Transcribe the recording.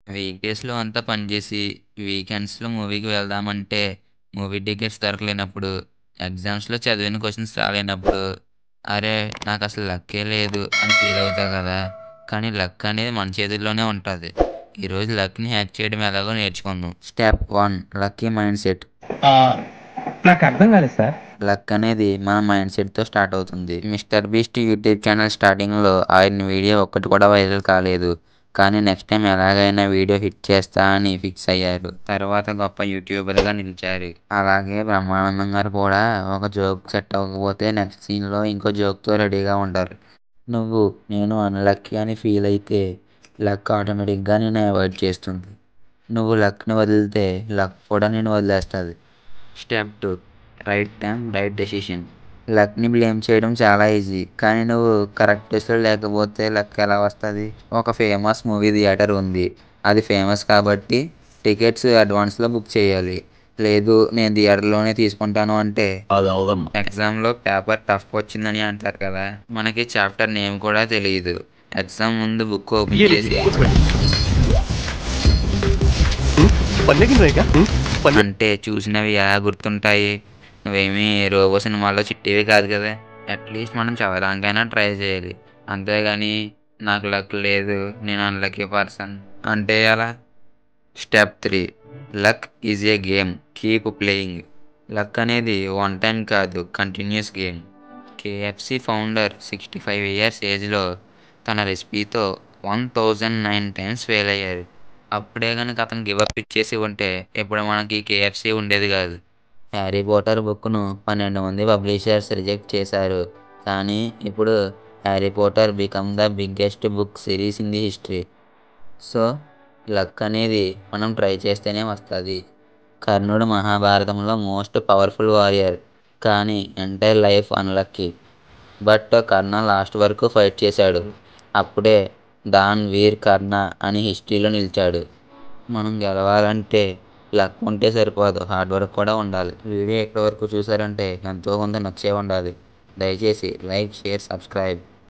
Week డేస్‌లో అంతా పని జేసి, వీకెండ్స్‌లో మూవీకి వెళ్దామంటే, మూవీ టికెట్స్ దొరకలేనప్పుడు, ఎగ్జామ్స్‌లో చదివిన క్వెషన్స్ రాలేనప్పుడు, అరే! నాకసలు లక్కే లేదు అని ఫీల్ అవుతా కదా! కానీ లక్ అనేది మన చేతుల్లోనే ఉంటది. ఈరోజు లక్‌ని హ్యాక్ చేయడం ఎలాగో నేర్చుకుందాం. Step 1 lucky mind set. ఆహ్, నాకర్థం కాలేదు సార్. లక్ అనేది మన మైండ్ సెట్‌తో స్టార్ట్ అవుతుంది. మిస్టర్ బీస్ట్ యూట్యూబ్ ఛానల్ స్టార్టింగ్‌లో ఆయన వీడియో ఒక్కటి కూడా వైరల్ కాలేదు. కానీ నెక్స్ట్ టైం ఎలాగైనా వీడియో హిట్ చేస్తా అని ఫిక్స్ అయ్యారు. తర్వాత గొప్ప యూట్యూబర్‌గా నిలిచారు. అలాగే బ్రహ్మానందం గారు కూడా ఒక జోక్ సెట్ అవ్వకపోతే నెక్స్ట్ సీన్‌లో ఇంకో జోక్‌తో రెడీగా ఉంటారు. నువ్వు నేను అన్‌లక్కీ అని ఫీల్ అయితే లక్ ఆటోమేటిక్‌గా నిన్ను అవాయిడ్ చేస్తుంది. నువ్వు లక్‌ని వదిలితే లక్ కూడా నిన్ను వదిలేస్తది. Step 2 right time right decision. లక్‌ని బ్లేమ్ చేయడం చాలా ఈజీ. కానీ నువ్వు కరెక్ట్ ప్లేస్‌లో లేకపోతే లక్ ఎలా వస్తది? ఒక ఫేమస్ మూవీ థియేటర్ ఉంది. అది ఫేమస్ కాబట్టి టికెట్స్ అడ్వాన్స్‌లో బుక్ చేయాలి. లేదు నేను థియేటర్‌లోనే తీసుకుంటాను అంటే అదవ్వదమ్మ. ఎగ్జామ్‌లో పేపర్ టఫ్ వచ్చిందని అంటారు కదా! మనకి చాప్టర్ నేమ్ కూడా తెలీదు. ఎగ్జామ్ ముందు బుక్ ఓపెన్ చేసి పన్నెకిన అంటే చూసినవి ఎలా గుర్తుంటాయి? నువ్వేమీ 'రోబో' సినిమాలో చిట్టివి కాదు కదా! అట్‌లీస్ట్ మనం చదవడానికైనా ట్రై చేయాలి. అంతేగాని నాకు లక్ లేదు. నేను అన్‌లక్కీ పర్సన్ అంటే ఎలా? Step 3 luck is a game. Keep playing. Luck అనేది వన్ టైమ్ కాదు continuous game. KFC founder 65 years ఏజ్‌లో తన రెసిపీతో 1009 టైమ్స్ ఫెయిల్ అయ్యారు. అప్పుడే గనుక అతను గివ్ అప్ ఇచ్చేసి ఉంటే ఇప్పుడు మనకి కేఎఫ్‌సి ఉండేది గాదు. 'హ్యారీ పాటర్' బుక్‌ను 12 మంది పబ్లిషర్స్ రిజెక్ట్ చేశారు. కానీ ఇప్పుడు 'Harry Potter' become the biggest book series in the history. So, luck అనేది మనం ట్రై చేస్తేనే వస్తది. కర్ణుడు మహాభారతంలో మోస్ట్ పవర్‌ఫుల్ వారియర్. కానీ entire life unlucky. But Karna last వరకు ఫైట్ చేశాడు. అప్పుడే 'దాన్ వీర్ కర్ణ' అని హిస్టరీలో నిలిచాడు. మనం గెలవాలంటే లక్ ఉంటే సరిపోదు. హార్డ్ వర్క్ కూడా ఉండాలి. వీడియో ఎక్కడి వరకు చూసారంటే ఎంతో కొంత నచ్చే ఉండాలి. దయచేసి లైక్, షేర్, సబ్స్క్రైబ్.